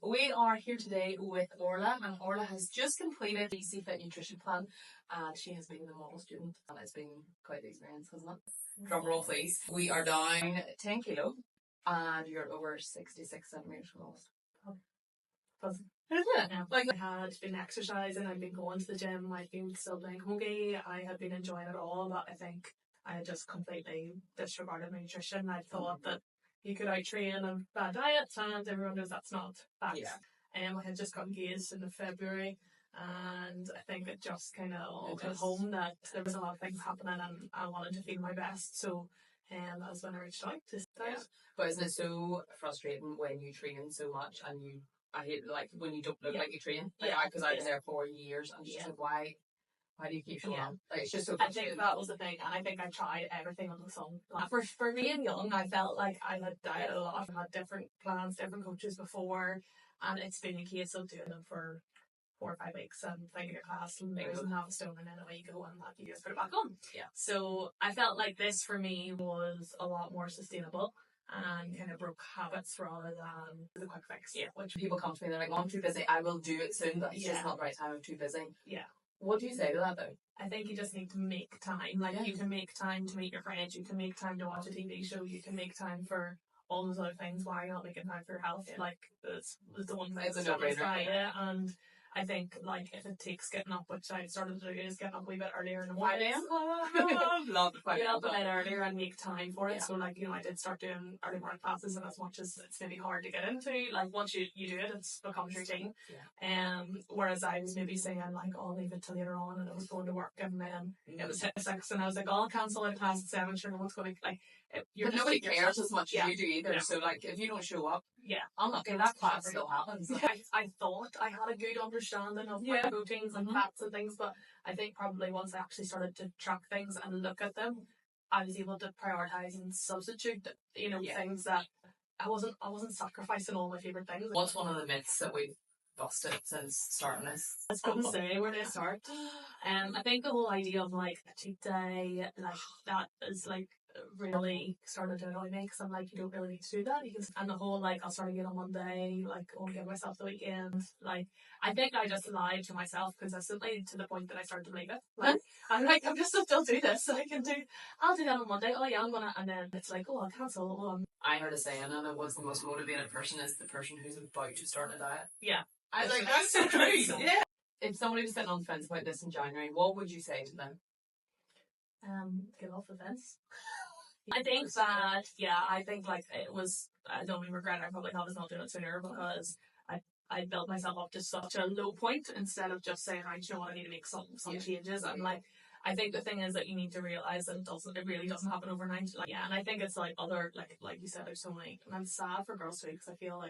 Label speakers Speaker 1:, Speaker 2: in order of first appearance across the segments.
Speaker 1: We are here today with Orlagh, and Orlagh has just completed the CFIT Nutrition Plan, and she has been the model student, and it's been quite the experience, hasn't it? Drum roll, please. We are down 10 kilo, and you're over 66 centimetres lost.
Speaker 2: Isn't
Speaker 1: it?
Speaker 2: Yeah. Like, I had been exercising, I'd been going to the gym, I'd been still playing hockey, I had been enjoying it all, but I think I had just completely disregarded my nutrition. I thought that you could out-train a bad diet, and everyone knows that's not fact. I had just got engaged in February, and I think it just kind of all hit home that there was a lot of things happening, and I wanted to feel my best, so that was when I reached out to start.
Speaker 1: But isn't it so frustrating when you train so much and I hate when you don't look like you train? Because I was there for years, and just like, why do you keep showing up? Like, it's just so frustrating.
Speaker 2: I think that was the thing, and I think I tried everything on the sun. For being young, I felt like I had dieted a lot. I had different plans, different coaches before, and it's been a case of doing them for 4 or 5 weeks and thinking your class and losing half a stone, and then away you go, and that you just put it back on. So I felt like this for me was a lot more sustainable and kind of broke habits rather than the quick fix.
Speaker 1: Which people come to me and they're like, oh, I'm too busy, I will do it soon, but it's just not the right time, I'm too busy. What do you say to that though?
Speaker 2: I think you just need to make time. You can make time to meet your friends, you can make time to watch a TV show, you can make time for all those other things. Why are you not making time for your health? It's the one thing
Speaker 1: it's a no-brainer.
Speaker 2: And I think if it takes getting up, which I started to do, is getting up a wee bit earlier in the morning.
Speaker 1: 5 a.m. Love it.
Speaker 2: Get up a bit earlier and make time for it. So I did start doing early morning classes, and as much as it's maybe hard to get into, once you do it, it becomes routine. Whereas I was maybe saying I'll leave it till later on, and I was going to work, and then it was 6, and I was like, I'll cancel out a class at 7. Sure, no one's going to
Speaker 1: but nobody cares as much as you do either. So if you don't show up, I'm not going. That class still happens.
Speaker 2: I thought I had a good understanding of my proteins and fats and things, but I think probably once I actually started to track things and look at them, I was able to prioritize and substitute things that I wasn't sacrificing all my favorite things.
Speaker 1: What's one of the myths that we've busted since starting this?
Speaker 2: I was going to say, where did I start? I think the whole idea of a cheat day, that is really started to annoy me, because I'm you don't really need to do that. And the whole I'll start again on Monday, I'll give myself the weekend. I think I just lied to myself consistently to the point that I started to believe it. I'm just still do this. I'll do that on Monday. Oh yeah, I'm gonna, and then it's I'll cancel.
Speaker 1: I heard a saying, and it was the most motivated person is the person who's about to start a diet.
Speaker 2: I was
Speaker 1: that's so true. If somebody was sitting on the fence about this in January, what would you say to them?
Speaker 2: Get off the fence. I think that, I think it was, the only regret I probably have is not doing it sooner, because I built myself up to such a low point instead of just saying, you know what, I need to make some changes. And I think the thing is that you need to realize that it really doesn't happen overnight. And I think it's other, like you said, there's so many, and I'm sad for girls too, because I feel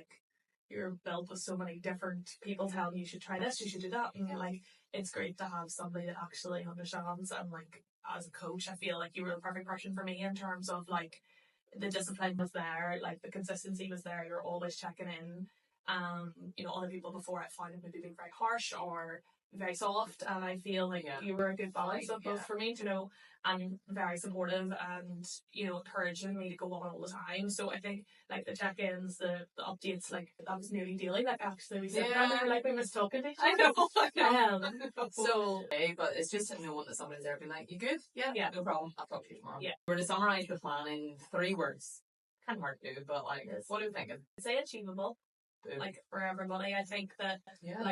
Speaker 2: you're built with so many different people telling you should try this, you should do that. And it's great to have somebody that actually understands, and as a coach, I feel you were the perfect person for me in terms of the discipline was there, the consistency was there, you're always checking in. Other people before I find them maybe being very harsh or very soft, and I feel you were a good balance of both for me, and very supportive, and encouraging me to go on all the time. So I think the check-ins, the updates, that was nearly daily. Actually we said that we missed talking to each other.
Speaker 1: I know. So but it's just knowing that somebody's there being you good? Yeah, no problem, I'll talk to you tomorrow. We're to summarise the plan in 3 words. Kind of hard to do, but what are you thinking?
Speaker 2: Say achievable. For everybody, I think that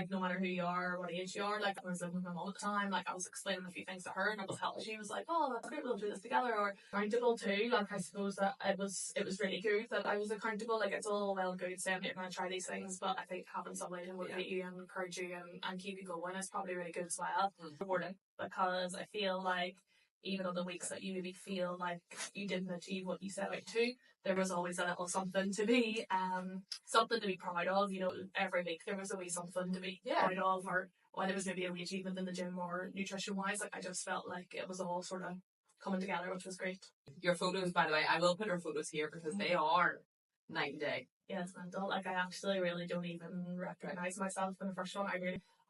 Speaker 2: no matter who you are or what age you are, I was living with my mom at the time, I was explaining a few things to her, and it was helpful. She was oh, that's great, we'll do this together. Or accountable too, I suppose that it was really good that I was accountable. It's all well and good saying you're going to try these things, but I think having somebody to motivate you and encourage you and keep you going is probably really good as well. Rewarding, because I feel even on the weeks that you maybe feel you didn't achieve what you set out to, there was always a little something to be proud of. Every week there was always something to be proud of, or whether it was maybe a wee achievement in the gym or nutrition wise. I just felt it was all sort of coming together, which was great.
Speaker 1: Your photos, by the way, I will put our photos here because they are night and day.
Speaker 2: Yeah, it's mental. I actually really don't even recognize myself in the first one.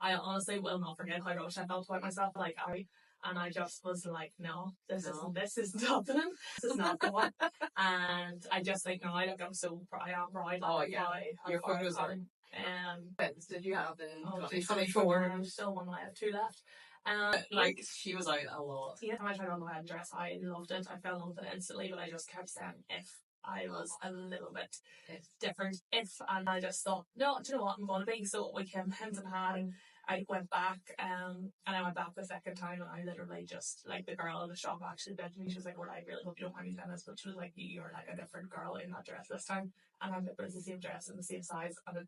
Speaker 2: I honestly will not forget how rubbish I felt about myself. And I just was no, this isn't happening. This is not the one. And I just think, no, I am so proud.
Speaker 1: Your photos are Did you have in
Speaker 2: Oh,
Speaker 1: 2024?
Speaker 2: I'm still one. I have 2 left.
Speaker 1: Like, she was out a lot.
Speaker 2: Yeah, I tried on the wedding dress. I loved it. I fell in love with it instantly, but I just kept saying if I was a little bit different, and I just thought, no, do you know what, I'm going to be. So we came hand in hand, and I went back, and I went back the second time, and I literally just, like, the girl in the shop actually said to me, she was like, well, I really hope you don't mind me saying this, but she was like, you're like a different girl in that dress this time. And I'm like, but it's the same dress and the same size, and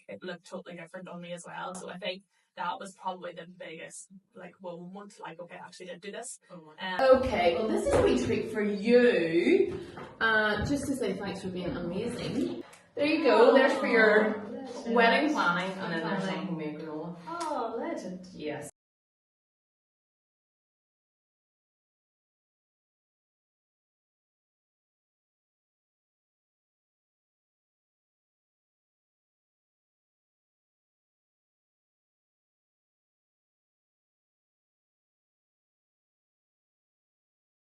Speaker 2: it looked totally different on me as well. So I think that was probably the biggest, like, moment, like, okay, I actually did do this.
Speaker 3: Okay, well, this is a wee treat for you, just to say thanks for being amazing. There you go, there's for your wedding planning, and then there's some homemade granola.
Speaker 2: Oh, legend.
Speaker 3: Yes.